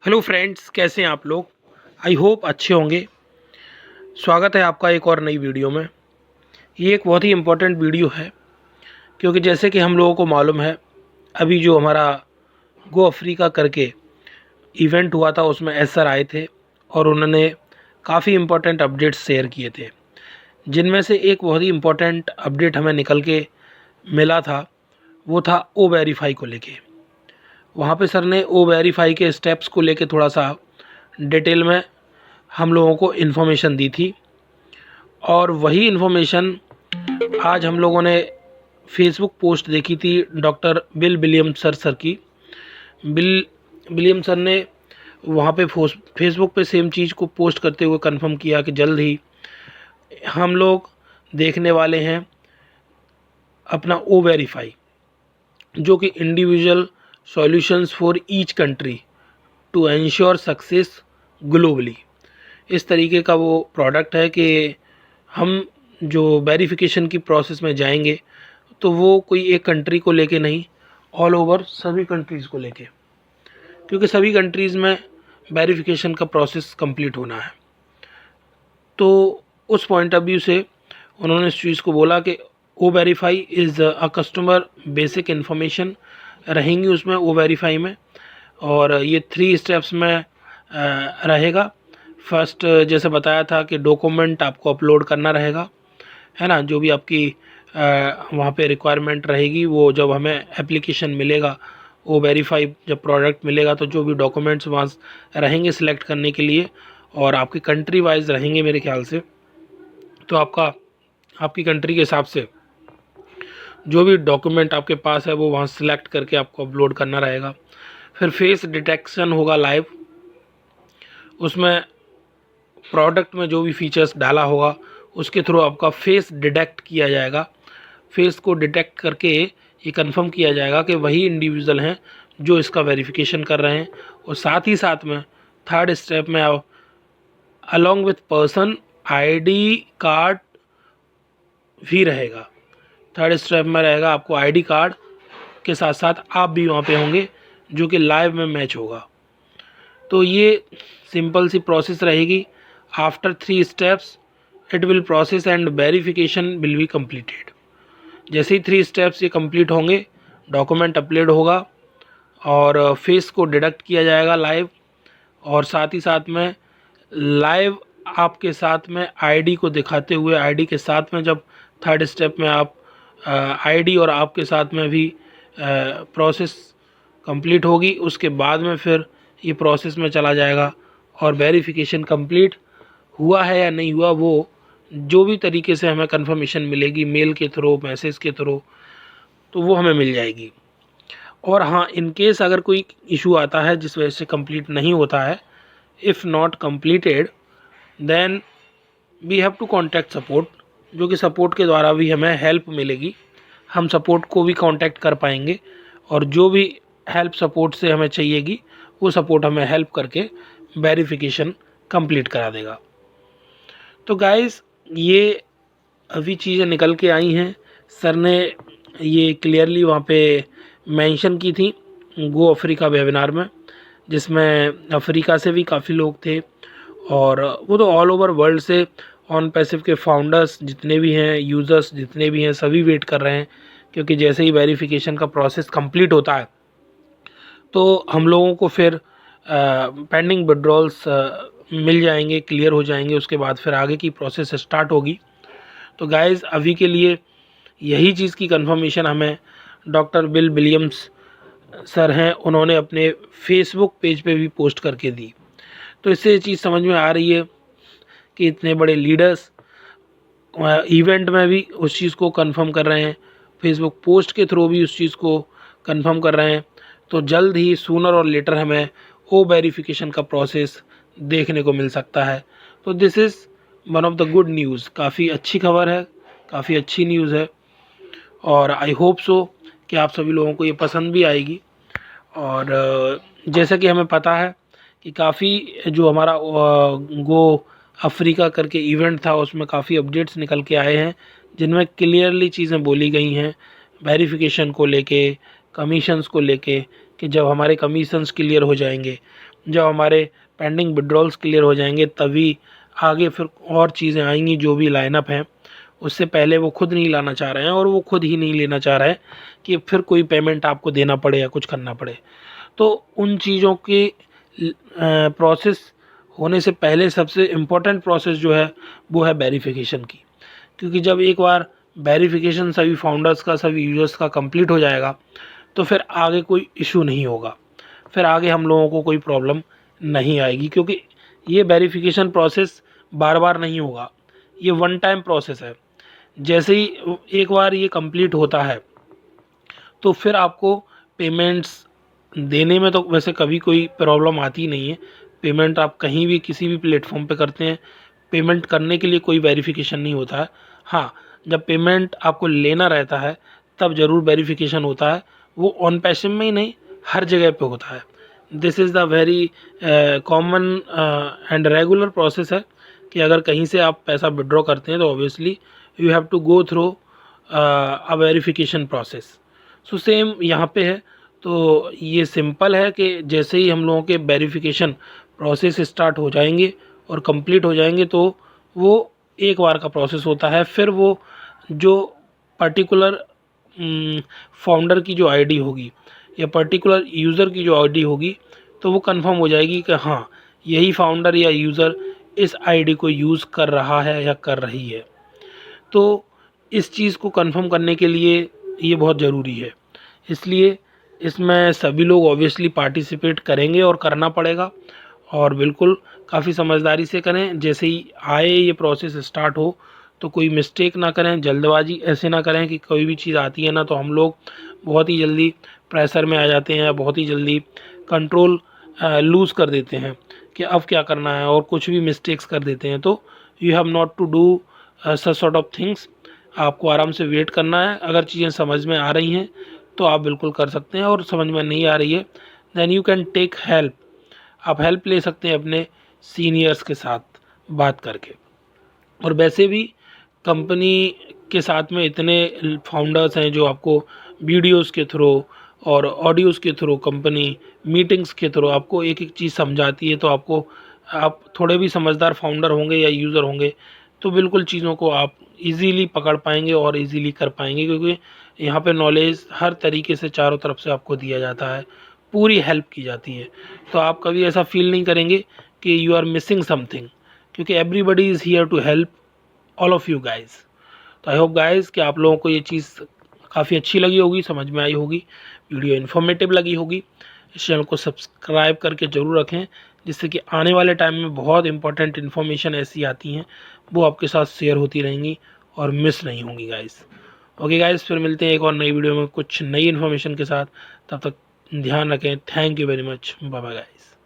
Hello friends, कैसे हैं आप लोग। आई होप अच्छे होंगे। स्वागत है आपका एक और नई वीडियो में। ये एक बहुत ही इम्पोर्टेंट वीडियो है क्योंकि जैसे कि हम लोगों को मालूम है, अभी जो हमारा गो अफ्रीका करके इवेंट हुआ था उसमें सर आए थे और उन्होंने काफ़ी इम्पोर्टेंट अपडेट्स शेयर किए थे, जिनमें से एक बहुत ही इम्पोर्टेंट अपडेट हमें निकल के मिला था। वो था ओ वेरीफाई को लेके। वहाँ पे सर ने ओ वेरीफाई के स्टेप्स को लेके थोड़ा सा डिटेल में हम लोगों को इन्फॉर्मेशन दी थी और वही इन्फॉर्मेशन आज हम लोगों ने फेसबुक पोस्ट देखी थी डॉक्टर बिल विलियम सर की। बिल विलियम सर ने वहाँ पे फेसबुक पे सेम चीज़ को पोस्ट करते हुए कंफर्म किया कि जल्द ही हम लोग देखने वाले हैं अपना ओ वेरीफाई, जो कि individual solutions for each country to ensure success globally. इस तरीके का वो प्रोडक्ट है कि हम जो वेरिफिकेशन की प्रोसेस में जाएंगे तो वो कोई एक कंट्री को लेके नहीं, ऑल ओवर सभी कंट्रीज़ को लेके, क्योंकि सभी कंट्रीज़ में वेरिफिकेशन का प्रोसेस कंप्लीट होना है। तो उस पॉइंट ऑफ व्यू से उन्होंने इस चीज़ को बोला कि ओ verify is a customer basic information रहेंगी उसमें ओ वेरीफाई में, और ये 3 स्टेप्स में रहेगा। फर्स्ट जैसे बताया था कि डॉक्यूमेंट आपको अपलोड करना रहेगा, है ना। जो भी आपकी वहाँ पे रिक्वायरमेंट रहेगी, वो जब हमें एप्लीकेशन मिलेगा, वो वेरीफाई जब प्रोडक्ट मिलेगा तो जो भी डॉक्यूमेंट्स वहाँ रहेंगे सिलेक्ट करने के लिए, और आपकी कंट्री वाइज रहेंगे मेरे ख्याल से। तो आपकी कंट्री के हिसाब से जो भी डॉक्यूमेंट आपके पास है वो वहाँ सिलेक्ट करके आपको अपलोड करना रहेगा। फिर फेस डिटेक्शन होगा लाइव, उसमें प्रोडक्ट में जो भी फीचर्स डाला होगा उसके थ्रू आपका फेस डिटेक्ट किया जाएगा। फेस को डिटेक्ट करके ये कंफर्म किया जाएगा कि वही इंडिविजुअल हैं जो इसका वेरिफिकेशन कर रहे हैं। और साथ ही साथ में थर्ड स्टेप में आप along with person ID card भी रहेगा। थर्ड स्टेप में रहेगा आपको आईडी कार्ड के साथ साथ आप भी वहाँ पे होंगे जो कि लाइव में मैच होगा। तो ये सिंपल सी प्रोसेस रहेगी। After 3 steps it will process and verification will be completed. जैसे ही 3 स्टेप्स ये कंप्लीट होंगे, डॉक्यूमेंट अपलोड होगा और फेस को डिटेक्ट किया जाएगा लाइव, और साथ ही साथ में लाइव आपके साथ में आईडी को दिखाते हुए, आईडी के साथ में जब थर्ड स्टेप में आप आईडी और आपके साथ में भी प्रोसेस कंप्लीट होगी, उसके बाद में फिर ये प्रोसेस में चला जाएगा और वेरिफिकेशन कंप्लीट हुआ है या नहीं हुआ, वो जो भी तरीके से हमें कंफर्मेशन मिलेगी, मेल के थ्रू, मैसेज के थ्रू, तो वो हमें मिल जाएगी। और हाँ, इन केस अगर कोई इशू आता है जिस वजह से कंप्लीट नहीं होता है, if not completed then we have to contact support, जो कि सपोर्ट के द्वारा भी हमें हेल्प मिलेगी। हम सपोर्ट को भी कांटेक्ट कर पाएंगे और जो भी हेल्प सपोर्ट से हमें चाहिएगी वो सपोर्ट हमें हेल्प करके वेरिफिकेशन कंप्लीट करा देगा। तो गाइस, ये अभी चीज़ें निकल के आई हैं। सर ने ये क्लियरली वहाँ पे मेंशन की थी गो अफ्रीका वेबिनार में, जिसमें अफ्रीका से भी काफ़ी लोग थे और वो तो ऑल ओवर वर्ल्ड से ऑन पैसिव के फाउंडर्स जितने भी हैं, यूज़र्स जितने भी हैं, सभी वेट कर रहे हैं। क्योंकि जैसे ही वेरिफिकेशन का प्रोसेस कंप्लीट होता है तो हम लोगों को फिर पेंडिंग विड्रॉल्स मिल जाएंगे, क्लियर हो जाएंगे। उसके बाद फिर आगे की प्रोसेस स्टार्ट होगी। तो गाइज़, अभी के लिए यही चीज़ की कंफर्मेशन हमें डॉक्टर बिल विलियम्स सर हैं, उन्होंने अपने फेसबुक पेज पे भी पोस्ट करके दी। तो इससे ये चीज़ समझ में आ रही है कि इतने बड़े लीडर्स इवेंट में भी उस चीज़ को कंफर्म कर रहे हैं, फेसबुक पोस्ट के थ्रू भी उस चीज़ को कंफर्म कर रहे हैं। तो जल्द ही सूनर और लेटर हमें ओ वेरिफिकेशन का प्रोसेस देखने को मिल सकता है। तो this is one of the good news. काफ़ी अच्छी खबर है, काफ़ी अच्छी न्यूज़ है और आई होप सो कि आप सभी लोगों को ये पसंद भी आएगी। और जैसा कि हमें पता है कि काफ़ी जो हमारा गो अफ्रीका करके इवेंट था उसमें काफ़ी अपडेट्स निकल के आए हैं, जिनमें क्लियरली चीज़ें बोली गई हैं वेरिफिकेशन को लेके, कमीशंस को लेके, कि जब हमारे कमीशंस क्लियर हो जाएंगे जब हमारे पेंडिंग विड्रॉल्स क्लियर हो जाएंगे तभी आगे फिर और चीज़ें आएंगी। जो भी लाइनअप है उससे पहले वो खुद नहीं लाना चाह रहे हैं और वो खुद ही नहीं लेना चाह रहे हैं कि फिर कोई पेमेंट आपको देना पड़े या कुछ करना पड़े। तो उन चीज़ों की प्रोसेस होने से पहले सबसे इम्पोर्टेंट प्रोसेस जो है वो है वेरिफिकेशन की। क्योंकि जब एक बार वेरिफिकेशन सभी फाउंडर्स का, सभी यूजर्स का कंप्लीट हो जाएगा तो फिर आगे कोई इशू नहीं होगा, फिर आगे हम लोगों को कोई प्रॉब्लम नहीं आएगी। क्योंकि ये वेरिफिकेशन प्रोसेस बार बार नहीं होगा, ये वन टाइम प्रोसेस है। जैसे ही एक बार ये कंप्लीट होता है तो फिर आपको पेमेंट्स देने में तो वैसे कभी कोई प्रॉब्लम आती नहीं है। पेमेंट आप कहीं भी किसी भी प्लेटफॉर्म पे करते हैं, पेमेंट करने के लिए कोई वेरिफिकेशन नहीं होता है। हाँ, जब पेमेंट आपको लेना रहता है तब ज़रूर वेरिफिकेशन होता है, वो ऑन पैसिव में ही नहीं हर जगह पे होता है। This is the very common and regular process है कि अगर कहीं से आप पैसा विड्रॉ करते हैं तो obviously you have to go through a verification process. So same यहाँ पे है। तो ये सिंपल है कि जैसे ही हम लोगों के वेरिफिकेशन प्रोसेस स्टार्ट हो जाएंगे और कंप्लीट हो जाएंगे तो वो एक बार का प्रोसेस होता है। फिर वो जो पर्टिकुलर फाउंडर की जो आईडी होगी या पर्टिकुलर यूज़र की जो आईडी होगी तो वो कंफर्म हो जाएगी कि हाँ, यही फाउंडर या यूज़र इस आईडी को यूज़ कर रहा है या कर रही है। तो इस चीज़ को कंफर्म करने के लिए ये बहुत ज़रूरी है, इसलिए इसमें सभी लोग ऑब्वियसली पार्टिसिपेट करेंगे और करना पड़ेगा। और बिल्कुल काफ़ी समझदारी से करें। जैसे ही आए ये प्रोसेस स्टार्ट हो तो कोई मिस्टेक ना करें, जल्दबाजी ऐसे ना करें कि कोई भी चीज़ आती है ना तो हम लोग बहुत ही जल्दी प्रेशर में आ जाते हैं या बहुत ही जल्दी कंट्रोल लूज़ कर देते हैं कि अब क्या करना है और कुछ भी मिस्टेक्स कर देते हैं। तो you have not to do such sort of things. आपको आराम से वेट करना है। अगर चीज़ें समझ में आ रही हैं तो आप बिल्कुल कर सकते हैं, और समझ में नहीं आ रही है then you can take help. आप हेल्प ले सकते हैं अपने सीनियर्स के साथ बात करके। और वैसे भी कंपनी के साथ में इतने फाउंडर्स हैं जो आपको वीडियोस के थ्रू और ऑडियोज़ के थ्रू, कंपनी मीटिंग्स के थ्रू आपको एक एक चीज़ समझाती है। तो आपको, आप थोड़े भी समझदार फाउंडर होंगे या यूज़र होंगे तो बिल्कुल चीज़ों को आप इजीली पकड़ पाएंगे और इजीली कर पाएंगे। क्योंकि यहाँ पे नॉलेज हर तरीके से चारों तरफ से आपको दिया जाता है, पूरी हेल्प की जाती है। तो आप कभी ऐसा फील नहीं करेंगे कि यू आर मिसिंग समथिंग, क्योंकि everybody is here to help all of you guys. तो आई होप गाइज़ कि आप लोगों को ये चीज़ काफ़ी अच्छी लगी होगी, समझ में आई होगी, वीडियो इन्फॉर्मेटिव लगी होगी। इस चैनल को सब्सक्राइब करके ज़रूर रखें, जिससे कि आने वाले टाइम में बहुत इंपॉर्टेंट इन्फॉर्मेशन ऐसी आती हैं वो आपके साथ शेयर होती रहेंगी और मिस नहीं होंगी गाइज़। ओके गाइज़, फिर मिलते हैं एक और नई वीडियो में कुछ नई इन्फॉर्मेशन के साथ। तब तक ध्यान रखें। Thank you very much. Bye bye guys.